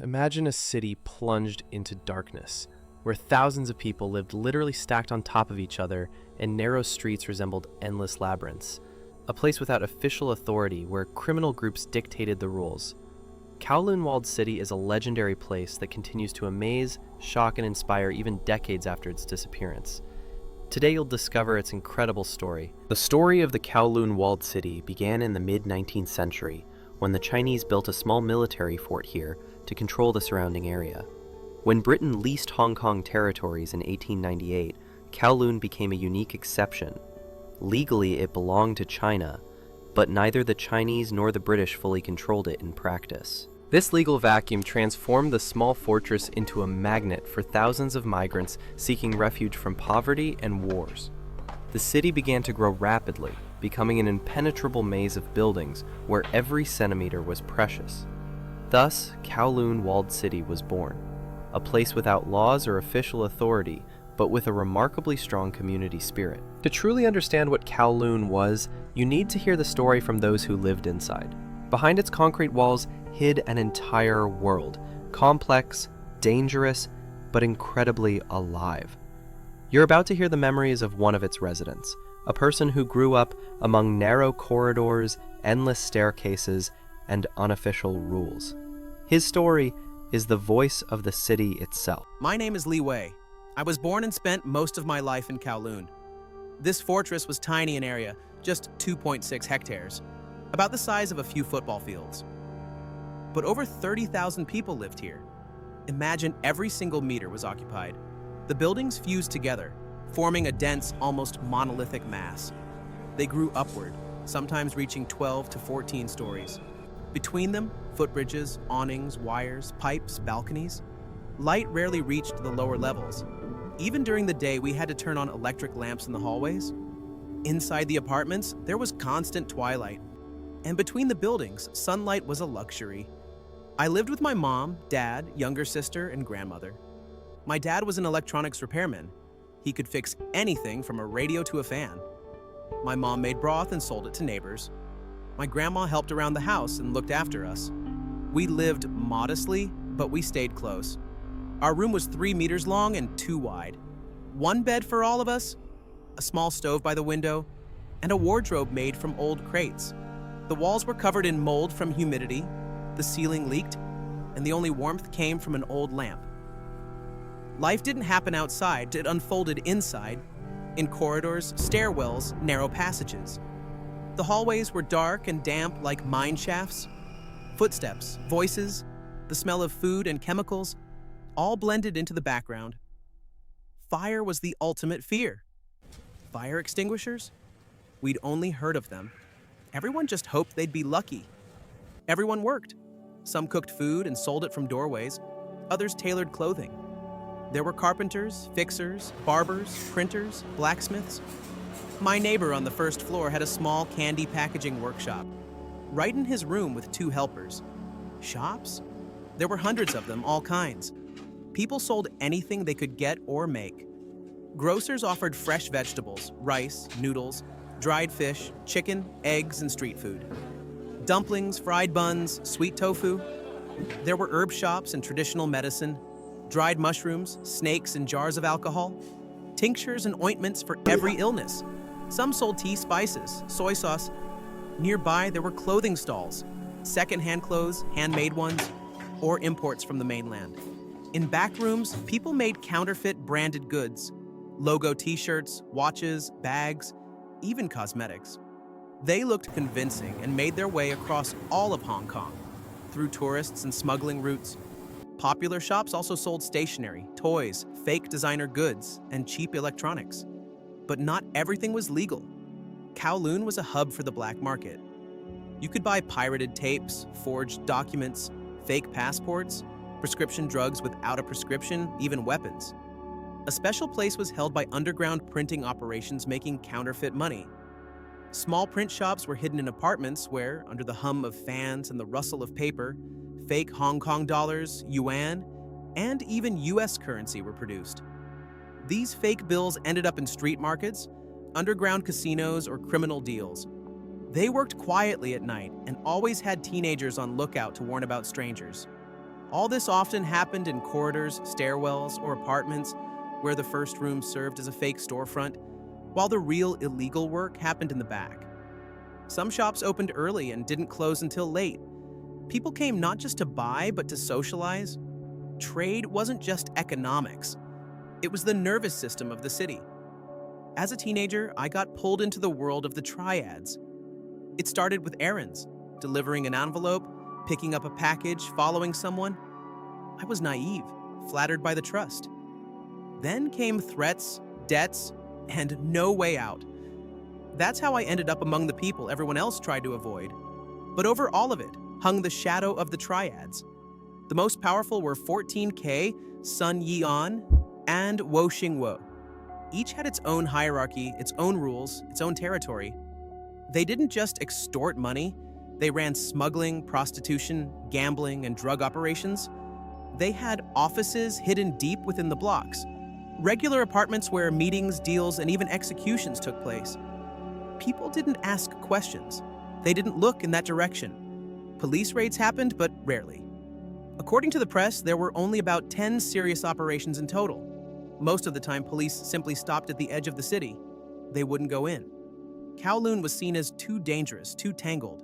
Imagine a city plunged into darkness, where thousands of people lived literally stacked on top of each other and narrow streets resembled endless labyrinths. A place without official authority where criminal groups dictated the rules. Kowloon Walled City is a legendary place that continues to amaze, shock, and inspire even decades after its disappearance. Today you'll discover its incredible story. The story of the Kowloon Walled City began in the mid-19th century, when the Chinese built a small military fort here to control the surrounding area. When Britain leased Hong Kong territories in 1898, Kowloon became a unique exception. Legally, it belonged to China, but neither the Chinese nor the British fully controlled it in practice. This legal vacuum transformed the small fortress into a magnet for thousands of migrants seeking refuge from poverty and wars. The city began to grow rapidly, becoming an impenetrable maze of buildings where every centimeter was precious. Thus, Kowloon Walled City was born, a place without laws or official authority, but with a remarkably strong community spirit. To truly understand what Kowloon was, you need to hear the story from those who lived inside. Behind its concrete walls hid an entire world, complex, dangerous, but incredibly alive. You're about to hear the memories of one of its residents, a person who grew up among narrow corridors, endless staircases, and unofficial rules. His story is the voice of the city itself. My name is Li Wei. I was born and spent most of my life in Kowloon. This fortress was tiny in area, just 2.6 hectares, about the size of a few football fields. But over 30,000 people lived here. Imagine every single meter was occupied. The buildings fused together, forming a dense, almost monolithic mass. They grew upward, sometimes reaching 12 to 14 stories. Between them, footbridges, awnings, wires, pipes, balconies. Light rarely reached the lower levels. Even during the day, we had to turn on electric lamps in the hallways. Inside the apartments, there was constant twilight. And between the buildings, sunlight was a luxury. I lived with my mom, dad, younger sister, and grandmother. My dad was an electronics repairman. He could fix anything from a radio to a fan. My mom made broth and sold it to neighbors. My grandma helped around the house and looked after us. We lived modestly, but we stayed close. Our room was 3 meters long and 2 wide. One bed for all of us, a small stove by the window, and a wardrobe made from old crates. The walls were covered in mold from humidity, the ceiling leaked, and the only warmth came from an old lamp. Life didn't happen outside, it unfolded inside, in corridors, stairwells, narrow passages. The hallways were dark and damp like mine shafts. Footsteps, voices, the smell of food and chemicals, all blended into the background. Fire was the ultimate fear. Fire extinguishers? We'd only heard of them. Everyone just hoped they'd be lucky. Everyone worked. Some cooked food and sold it from doorways. Others tailored clothing. There were carpenters, fixers, barbers, printers, blacksmiths. My neighbor on the first floor had a small candy packaging workshop, right in his room with 2 helpers. Shops? There were hundreds of them, all kinds. People sold anything they could get or make. Grocers offered fresh vegetables, rice, noodles, dried fish, chicken, eggs, and street food. Dumplings, fried buns, sweet tofu. There were herb shops and traditional medicine, dried mushrooms, snakes, and jars of alcohol, tinctures and ointments for every illness. Some sold tea spices, soy sauce. Nearby, there were clothing stalls, second-hand clothes, handmade ones, or imports from the mainland. In back rooms, people made counterfeit branded goods, logo t-shirts, watches, bags, even cosmetics. They looked convincing and made their way across all of Hong Kong, through tourists and smuggling routes. Popular shops also sold stationery, toys, fake designer goods, and cheap electronics. But not everything was legal. Kowloon was a hub for the black market. You could buy pirated tapes, forged documents, fake passports, prescription drugs without a prescription, even weapons. A special place was held by underground printing operations making counterfeit money. Small print shops were hidden in apartments where, under the hum of fans and the rustle of paper, fake Hong Kong dollars, yuan, and even US currency were produced. These fake bills ended up in street markets, underground casinos, or criminal deals. They worked quietly at night and always had teenagers on lookout to warn about strangers. All this often happened in corridors, stairwells, or apartments where the first room served as a fake storefront, while the real illegal work happened in the back. Some shops opened early and didn't close until late. People came not just to buy, but to socialize. Trade wasn't just economics. It was the nervous system of the city. As a teenager, I got pulled into the world of the triads. It started with errands, delivering an envelope, picking up a package, following someone. I was naive, flattered by the trust. Then came threats, debts, and no way out. That's how I ended up among the people everyone else tried to avoid. But over all of it hung the shadow of the triads. The most powerful were 14K, Sun Yi-on, and Wo Xingwo. Each had its own hierarchy, its own rules, its own territory. They didn't just extort money, they ran smuggling, prostitution, gambling, and drug operations. They had offices hidden deep within the blocks, regular apartments where meetings, deals, and even executions took place. People didn't ask questions. They didn't look in that direction. Police raids happened, but rarely. According to the press, there were only about 10 serious operations in total. Most of the time, police simply stopped at the edge of the city. They wouldn't go in. Kowloon was seen as too dangerous, too tangled.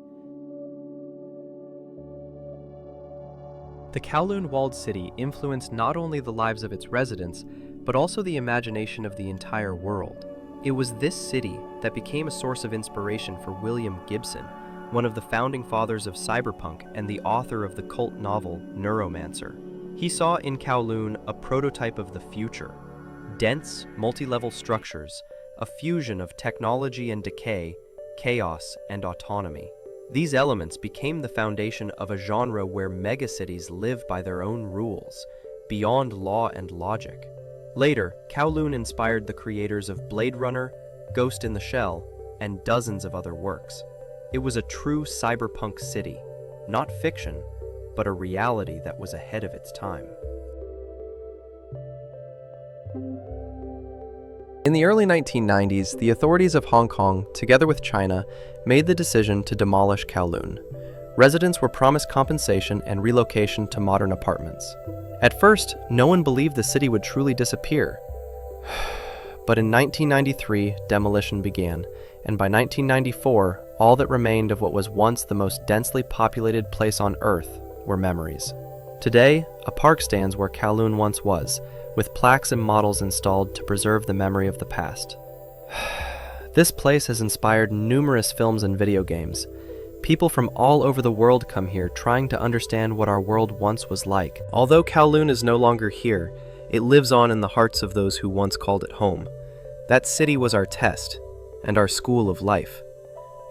The Kowloon Walled City influenced not only the lives of its residents, but also the imagination of the entire world. It was this city that became a source of inspiration for William Gibson, one of the founding fathers of cyberpunk and the author of the cult novel Neuromancer. He saw in Kowloon a prototype of the future: dense, multi-level structures, a fusion of technology and decay, chaos and autonomy. These elements became the foundation of a genre where megacities live by their own rules, beyond law and logic. Later, Kowloon inspired the creators of Blade Runner, Ghost in the Shell, and dozens of other works. It was a true cyberpunk city, not fiction, but a reality that was ahead of its time. In the early 1990s, the authorities of Hong Kong, together with China, made the decision to demolish Kowloon. Residents were promised compensation and relocation to modern apartments. At first, no one believed the city would truly disappear. But in 1993, demolition began, and by 1994, all that remained of what was once the most densely populated place on Earth were memories. Today, a park stands where Kowloon once was, with plaques and models installed to preserve the memory of the past. This place has inspired numerous films and video games. People from all over the world come here trying to understand what our world once was like. Although Kowloon is no longer here, it lives on in the hearts of those who once called it home. That city was our test, and our school of life.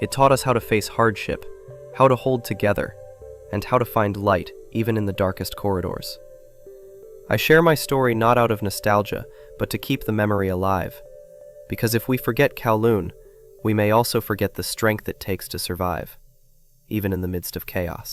It taught us how to face hardship, how to hold together, and how to find light even in the darkest corridors. I share my story not out of nostalgia, but to keep the memory alive. Because if we forget Kowloon, we may also forget the strength it takes to survive, even in the midst of chaos.